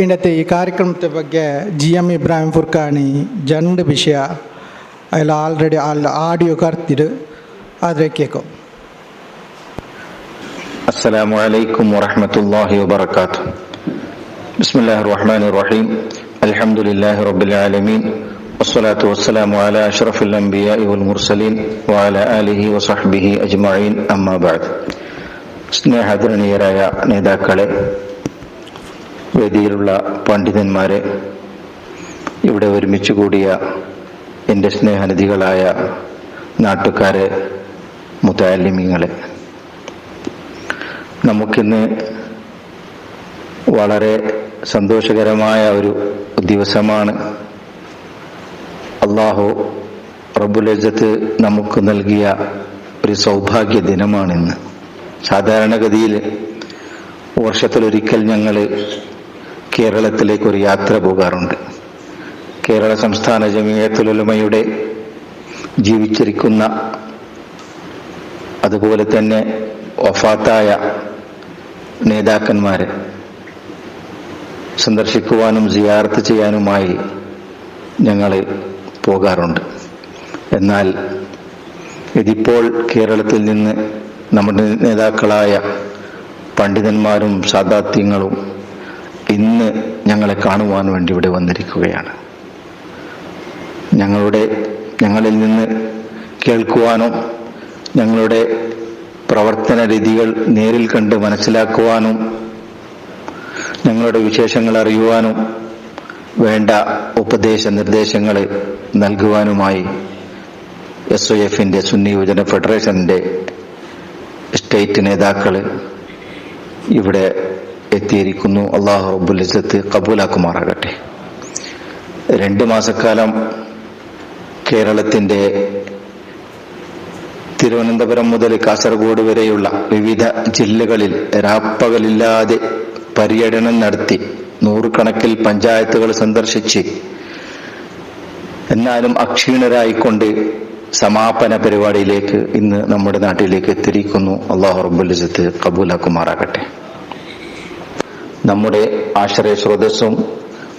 ഇന്നത്തെ ഈ ಕಾರ್ಯಕ್ರಮದ ಬಗ್ಗೆ GM ಇಬ್ರಾಹಿಂ ಫುರ್ಕಾನಿ ಜಂಡ್ ವಿಷಯ ಎಲ್ಲ ಆಲ್ರೆಡಿ ಆಡಿಯೋ ಕರ್ತಿರು ಆದರೆ ಕೇಕೋ. ಅಸ್ಸಲಾಮು ಅಲೈಕುಂ ವರಹಮತುಲ್ಲಾಹಿ ವಬರಕಾತು. ಬಿಸ್ಮಿಲ್ಲಾಹಿರ್ ರಹಮಾನಿರ್ ರಹೀಮ್. ಅಲ್ಹಮ್ದುಲಿಲ್ಲಾಹಿ ರಬ್ಬಿಲ್ ಆಲಮೀನ್. വസ്സലാത്തു വസ്സലാമു അലാ അഷ്റഫിൽ അംബിയാഇ വൽ മുർസലീൻ വഅലാ ആലിഹി വസഹ്ബിഹി അജ്മഈൻ. അമ്മാ ബഅദ്. സ്നേഹാദരണീയരായ നേതാക്കളെ, വേദിയിലുള്ള പണ്ഡിതന്മാരെ, ഇവിടെ ഒരുമിച്ച് കൂടിയ എൻ്റെ സ്നേഹനിധികളായ നാട്ടുകാരെ, മുതഅല്ലിമീങ്ങളെ, നമുക്കിന്ന് വളരെ സന്തോഷകരമായ ഒരു ദിവസമാണ്. അല്ലാഹു റബ്ബുൽ ഇസ്സത്ത് നമുക്ക് നൽകിയ ഒരു സൗഭാഗ്യ ദിനമാണിന്ന്. സാധാരണഗതിയിൽ വർഷത്തിലൊരിക്കൽ ഞങ്ങൾ കേരളത്തിലേക്കൊരു യാത്ര പോകാറുണ്ട്. കേരള സംസ്ഥാന ജമിയത്തുൽ ഉലമയുടെ ജീവിച്ചിരിക്കുന്ന, അതുപോലെ തന്നെ വഫാത്തായ നേതാക്കന്മാരെ സന്ദർശിക്കുവാനും സിയാറത്ത് ചെയ്യാനുമായി ഞങ്ങൾ പോകാറുണ്ട്. എന്നാൽ ഇതിപ്പോൾ കേരളത്തിൽ നിന്ന് നമ്മുടെ നേതാക്കളായ പണ്ഡിതന്മാരും സാദാത്യങ്ങളും ഇന്ന് ഞങ്ങളെ കാണുവാൻ വേണ്ടി ഇവിടെ വന്നിരിക്കുകയാണ്. ഞങ്ങളിൽ നിന്ന് കേൾക്കുവാനും ഞങ്ങളുടെ പ്രവർത്തന രീതികൾ നേരിൽ കണ്ട് മനസ്സിലാക്കുവാനും ഞങ്ങളുടെ വിശേഷങ്ങൾ അറിയുവാനും വേണ്ട ഉപദേശ നിർദ്ദേശങ്ങൾ നൽകുവാനുമായി SYF-ന്റെ സുന്നി യുവജന ഫെഡറേഷന്റെ സ്റ്റേറ്റ് നേതാക്കൾ ഇവിടെ എത്തിയിരിക്കുന്നു. അല്ലാഹു റബ്ബുൽ ഇസ്സത്ത് ഖബൂലാക്കുമാറാകട്ടെ. 2 മാസക്കാലം കേരളത്തിന്റെ തിരുവനന്തപുരം മുതൽ കാസർഗോഡ് വരെയുള്ള വിവിധ ജില്ലകളിൽ രാപ്പകലില്ലാതെ പര്യടനം നടത്തി 100 കണക്കിൽ പഞ്ചായത്തുകൾ സന്ദർശിച്ച് എന്നാലും അക്ഷീണരായിക്കൊണ്ട് സമാപന പരിപാടിയിലേക്ക് ഇന്ന് നമ്മുടെ നാട്ടിലേക്ക് എത്തിയിരിക്കുന്നു. അല്ലാഹു റബ്ബുൽ ഇസ്സത്ത് ഖബൂലാക്കുമാറാകട്ടെ. നമ്മുടെ ആശ്രയ സ്രോതസ്സും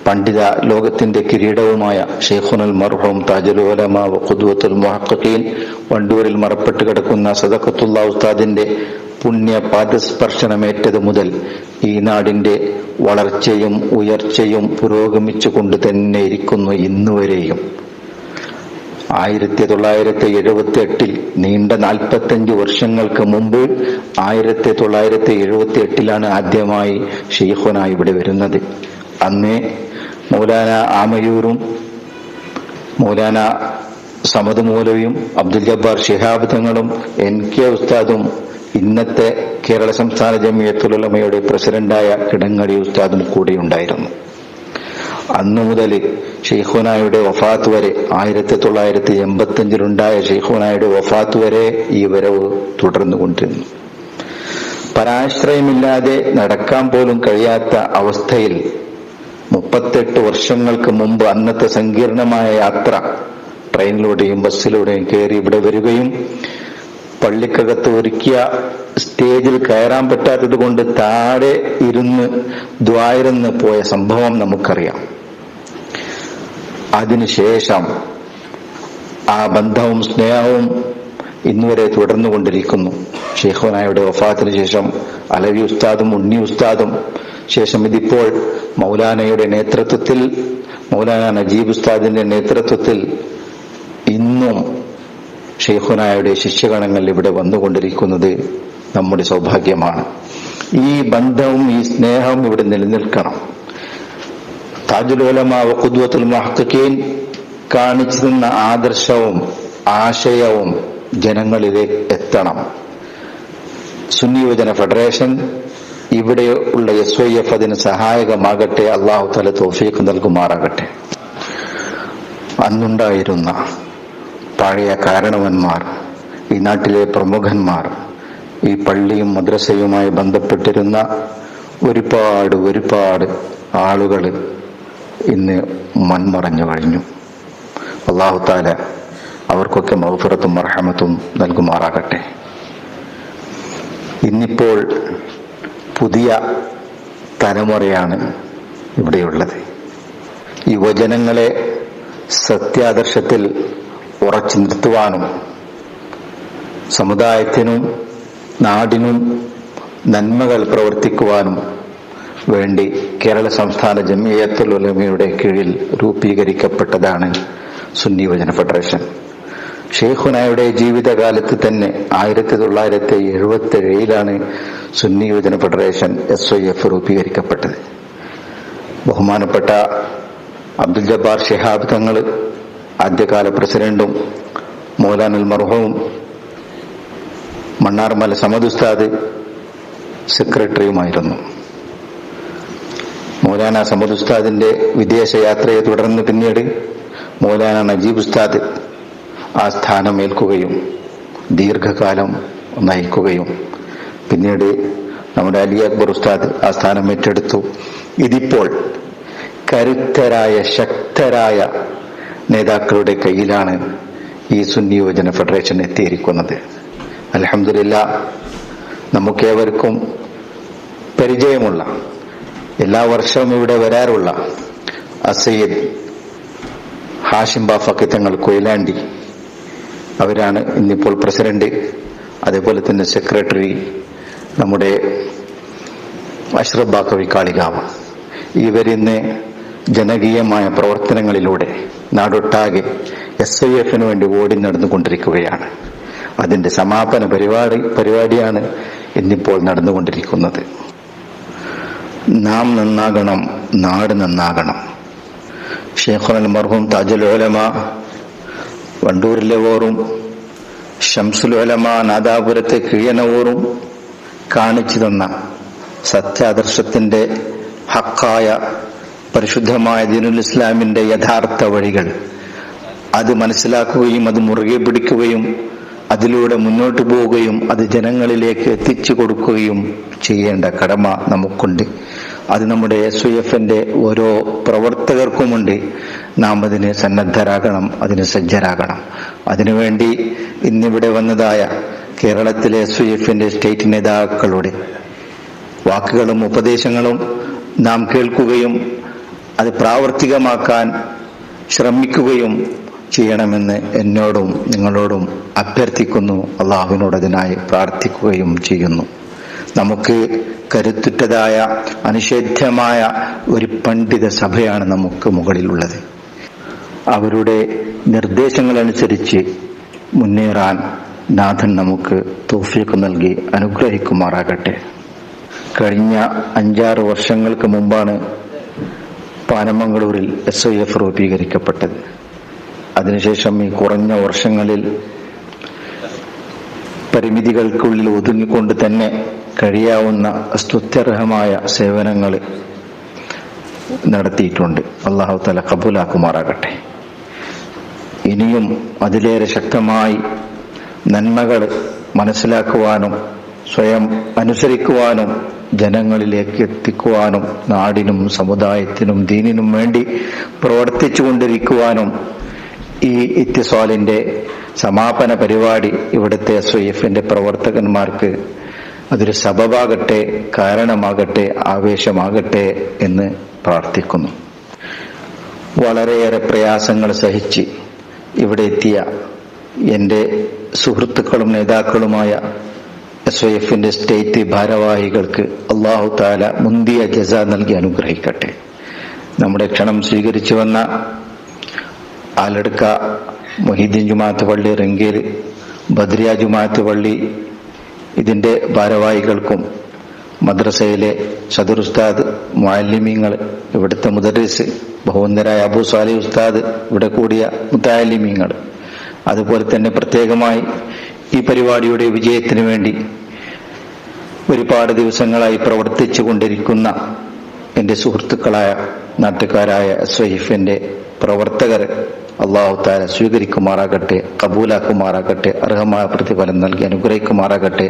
പണ്ഡിത ലോകത്തിന്റെ കിരീടവുമായ ശൈഖുനൽ മർഹൂം താജുൽ ഉലമാ വ ഖുദ്വത്തുൽ മുഹഖഖീൻ വണ്ടൂരിൽ മറപ്പെട്ട് കിടക്കുന്ന സദഖത്തുല്ലാ ഉസ്താദിന്റെ പുണ്യ പാദസ്പർശനമേറ്റത് മുതൽ ഈ നാടിന്റെ വളർച്ചയും ഉയർച്ചയും പുരോഗമിച്ചു കൊണ്ട് തന്നെ ഇരിക്കുന്നു ഇന്നുവരെയും. 1978 നീണ്ട 45 വർഷങ്ങൾക്ക് മുമ്പ് 1978 ആദ്യമായി ശൈഖുന ഇവിടെ വരുന്നത്. അന്ന് മൗലാന ആമയൂരും മൗലാന സമദ് മൗലവിയും അബ്ദുൽ ജബ്ബാർ ശിഹാബ് തങ്ങളും NK ഉസ്താദും ഇന്നത്തെ കേരള സംസ്ഥാന ജമിയത്തുൽ ഉലമയുടെ പ്രസിഡന്റായ കിടങ്ങടി ഉസ്താദും കൂടെ ഉണ്ടായിരുന്നു. അന്നു മുതൽ ശൈഖുനായുടെ വഫാത്ത് വരെ 1985 ശൈഖുനായുടെ വഫാത്ത് വരെ ഈ വരവ് തുടർന്നുകൊണ്ടിരുന്നു. പരാശ്രയമില്ലാതെ നടക്കാൻ പോലും കഴിയാത്ത അവസ്ഥയിൽ 38 വർഷങ്ങൾക്ക് മുമ്പ് അന്നത്തെ സങ്കീർണമായ യാത്ര ട്രെയിനിലൂടെയും ബസ്സിലൂടെയും കയറി ഇവിടെ വരികയും പള്ളിക്കകത്ത് ഒരുക്കിയ സ്റ്റേജിൽ കയറാൻ പറ്റാത്തത് കൊണ്ട് താഴെ ഇരുന്ന് ദ്വായിരുന്ന് പോയ സംഭവം നമുക്കറിയാം. അതിനുശേഷം ആ ബന്ധവും സ്നേഹവും ഇന്നുവരെ തുടർന്നുകൊണ്ടിരിക്കുന്നു. ശൈഖുനായുടെ വഫാത്തിന് ശേഷം അലവി ഉസ്താദും ഉണ്ണി ഉസ്താദും, ശേഷം ഇതിപ്പോൾ മൗലാനയുടെ നേതൃത്വത്തിൽ, മൗലാന നജീബ് ഉസ്താദിന്റെ നേതൃത്വത്തിൽ ഇന്നും ശൈഖുനായുടെ ശിഷ്യഗണങ്ങൾ ഇവിടെ വന്നുകൊണ്ടിരിക്കുന്നത് നമ്മുടെ സൗഭാഗ്യമാണ്. ഈ ബന്ധവും ഈ സ്നേഹവും ഇവിടെ നിലനിൽക്കണം. താജുൽ ഉലമാ വ ഖുദ്വത്തുൽ മുഹഖഖീൻ കാണിച്ചു തന്ന ആദർശവും ആശയവും ജനങ്ങളിലേക്ക് എത്തണം. സുന്നി യുവജന ഫെഡറേഷൻ, ഇവിടെ ഉള്ള SYF അതിന് സഹായകമാകട്ടെ. അല്ലാഹു തആല തൗഫീഖ് നൽകുമാറാകട്ടെ. അന്നുണ്ടായിരുന്ന പഴയ കാരണവന്മാർ, ഈ നാട്ടിലെ പ്രമുഖന്മാർ, ഈ പള്ളിയും മദ്രസയുമായി ബന്ധപ്പെട്ടിരുന്ന ഒരുപാട് ആളുകൾ ഇന്ന് മൺമറഞ്ഞു കഴിഞ്ഞു. അല്ലാഹു തആല അവർക്കൊക്കെ മഗ്ഫിറത്തും മർഹമത്തും നൽകുമാറാകട്ടെ. ഇന്നിപ്പോൾ പുതിയ തലമുറയാണ് ഇവിടെയുള്ളത്. യുവജനങ്ങളെ സത്യാദർശത്തിൽ ഉറച്ചു നിർത്തുവാനും സമുദായത്തിനും നാടിനും നന്മകൾ പ്രവർത്തിക്കുവാനും വേണ്ടി കേരള സംസ്ഥാന ജമിയത്തുൽ ഉലമയുടെ കീഴിൽ രൂപീകരിക്കപ്പെട്ടതാണ് സുന്നി യുവജന ഫെഡറേഷൻ. ഷെയ്ഖുനായുടെ ജീവിതകാലത്ത് തന്നെ 1977 സുന്നി യുവജന ഫെഡറേഷൻ SYF രൂപീകരിക്കപ്പെട്ടത്. ബഹുമാനപ്പെട്ട അബ്ദുൽ ജബ്ബാർ ശിഹാബ് തങ്ങൾ ആദ്യകാല പ്രസിഡന്റും മൗലാനുൽ മർഹൂം മണ്ണാർമല സമദ് ഉസ്താദ് സെക്രട്ടറിയുമായിരുന്നു. മൗലാന സമദ് ഉസ്താദിന്റെ വിദേശയാത്രയെ തുടർന്ന് പിന്നീട് മൗലാന നജീബ് ഉസ്താദ് ആ സ്ഥാനമേൽക്കുകയും ദീർഘകാലം നയിക്കുകയും പിന്നീട് നമ്മുടെ അലി അക്ബർ ഉസ്താദ് ആ സ്ഥാനം ഏറ്റെടുത്തു. ഇതിപ്പോൾ കരുത്തരായ ശക്തരായ നേതാക്കളുടെ കയ്യിലാണ് ഈ സുന്നി യുവജന ഫെഡറേഷൻ എത്തിയിരിക്കുന്നത്. അൽഹംദുലില്ലാഹ്, നമുക്കേവർക്കും പരിചയമുള്ള, എല്ലാ വർഷവും ഇവിടെ വരാറുള്ള അസയ്യിദ് ഹാഷിം ബാഫക്കി തങ്ങൾ കൊയിലാണ്ടി അവരാണ് ഇന്നിപ്പോൾ പ്രസിഡന്റ്. അതേപോലെ തന്നെ സെക്രട്ടറി നമ്മുടെ അഷ്റഫ് ബാക്കവി കാളികാവ്. ഇവരിന്ന് ജനകീയമായ പ്രവർത്തനങ്ങളിലൂടെ നാടൊട്ടാകെ SYF-ന് വേണ്ടി ഓടി നടന്നുകൊണ്ടിരിക്കുകയാണ്. അതിന്റെ സമാപന പരിപാടിയാണ് ഇന്നിപ്പോൾ നടന്നുകൊണ്ടിരിക്കുന്നത്. നാം നന്നാകണം, നാട് നന്നാകണം. ഷെയ്ഖുൽ മർഹൂം താജുൽ ഉലമ വണ്ടൂരിലെ ഓറും ശംസുൽ ഉലമ നാദാപുരത്തെ കിഴിയനവൂറും കാണിച്ചു തന്ന സത്യാദർശത്തിന്റെ ഹക്കായ പരിശുദ്ധമായ ദീനുൽ ഇസ്ലാമിന്റെ യഥാർത്ഥ വഴികൾ അത് മനസ്സിലാക്കുകയും അത് മുറുകെ പിടിക്കുകയും അതിലൂടെ മുന്നോട്ട് പോവുകയും അത് ജനങ്ങളിലേക്ക് എത്തിച്ചു കൊടുക്കുകയും ചെയ്യേണ്ട കടമ നമുക്കുണ്ട്. അത് നമ്മുടെ SYF-ന്റെ ഓരോ പ്രവർത്തകർക്കുമുണ്ട്. നാം അതിന് സന്നദ്ധരാകണം, അതിന് സജ്ജരാകണം. അതിനുവേണ്ടി ഇന്നിവിടെ വന്നതായ കേരളത്തിലെ SYF-ന്റെ സ്റ്റേറ്റ് നേതാക്കളുടെ വാക്കുകളും ഉപദേശങ്ങളും നാം കേൾക്കുകയും അത് പ്രാവർത്തികമാക്കാൻ ശ്രമിക്കുകയും ചെയ്യണമെന്ന് എന്നോടും നിങ്ങളോടും അഭ്യർത്ഥിക്കുന്നു. അള്ളാഹുവിനോട് അതിനായി പ്രാർത്ഥിക്കുകയും ചെയ്യുന്നു. നമുക്ക് കരുത്തുറ്റതായ അനിഷേധ്യമായ ഒരു പണ്ഡിത സഭയാണ് നമുക്ക് മുകളിലുള്ളത്. അവരുടെ നിർദ്ദേശങ്ങളനുസരിച്ച് മുന്നേറാൻ നാഥൻ നമുക്ക് തൗഫീഖ് നൽകി അനുഗ്രഹിക്കുമാറാകട്ടെ. കഴിഞ്ഞ 5-6 വർഷങ്ങൾക്ക് മുമ്പാണ് പാനമംഗളൂരിൽ SYF രൂപീകരിക്കപ്പെട്ടത്. അതിനുശേഷം ഈ കുറഞ്ഞ വർഷങ്ങളിൽ പരിമിതികൾക്കുള്ളിൽ ഒതുങ്ങിക്കൊണ്ട് തന്നെ കഴിയാവുന്ന സ്തുത്യർഹമായ സേവനങ്ങൾ നടത്തിയിട്ടുണ്ട്. അല്ലാഹു തആല ഖബൂലാക്കുമാറാകട്ടെ. ഇനിയും അതിലേറെ ശക്തമായി നന്മകൾ മനസ്സിലാക്കുവാനും സ്വയം അനുസരിക്കുവാനും ജനങ്ങളിലേക്ക് എത്തിക്കുവാനും നാടിനും സമുദായത്തിനും ദീനിനും വേണ്ടി പ്രവർത്തിച്ചു കൊണ്ടിരിക്കുവാനും ഈ ഇത്തിസാലിന്റെ സമാപന പരിപാടി ഇവിടുത്തെ SYF-ന്റെ പ്രവർത്തകന്മാർക്ക് അതൊരു സബബാകട്ടെ, കാരണമാകട്ടെ, ആവേശമാകട്ടെ എന്ന് പ്രാർത്ഥിക്കുന്നു. വളരെയേറെ പ്രയാസങ്ങൾ സഹിച്ച് ഇവിടെ എത്തിയ എൻ്റെ സുഹൃത്തുക്കളും നേതാക്കളുമായ SYF-ന്റെ സ്റ്റേറ്റ് ഭാരവാഹികൾക്ക് അല്ലാഹു തആല മുന്തിയ ജസാ നൽകി അനുഗ്രഹിക്കട്ടെ. നമ്മുടെ ക്ഷണം സ്വീകരിച്ചു വന്ന ആലടുക്ക മൊഹീദ്ദീൻ ജുമാഅത്ത് പള്ളി, റംഗേൽ ബദ്രിയ ജുമാഅത്ത് പള്ളി ഇതിന്റെ ഭാരവാഹികൾക്കും മദ്രസയിലെ സദർ ഉസ്താദ്, മുഅല്ലിമീങ്ങൾ, ഇവിടുത്തെ മുദർരിസ് ബഹുവന്ദരായ അബൂ സാലിഹ് ഉസ്താദ്, ഇവിടെ കൂടിയ മുതഅല്ലിമീങ്ങൾ, അതുപോലെ തന്നെ പ്രത്യേകമായി ഈ പരിപാടിയുടെ വിജയത്തിന് വേണ്ടി ഒരുപാട് ദിവസങ്ങളായി പ്രവർത്തിച്ചു കൊണ്ടിരിക്കുന്ന എൻ്റെ സുഹൃത്തുക്കളായ നാട്ടുകാരായ SYF-ന്റെ പ്രവർത്തകർ അല്ലാഹു തആല സ്വീകരിക്കുമാറാകട്ടെ, കബൂലാക്കുമാറാകട്ടെ, അർഹമായ പ്രതിഫലം നൽകി അനുഗ്രഹിക്കുമാറാകട്ടെ.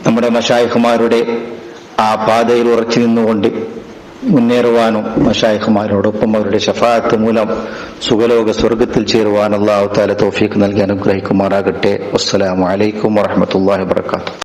നമ്മുടെ മശായിഖുമാരുടെ ആ പാതയിൽ ഉറച്ചു നിന്നുകൊണ്ട് മുന്നേറുവാനും മശായിഖുമാരോടൊപ്പം അവരുടെ ശഫാഅത്ത് മൂലം സുഖലോക സ്വർഗത്തിൽ ചേരുവാൻ അല്ലാഹു തആല തൗഫീഖ് നൽകി അനുഗ്രഹിക്കുമാറാകട്ടെ. അസ്സലാമു അലൈക്കും വറഹ്മത്തുള്ളാഹി വബറകാതുഹു.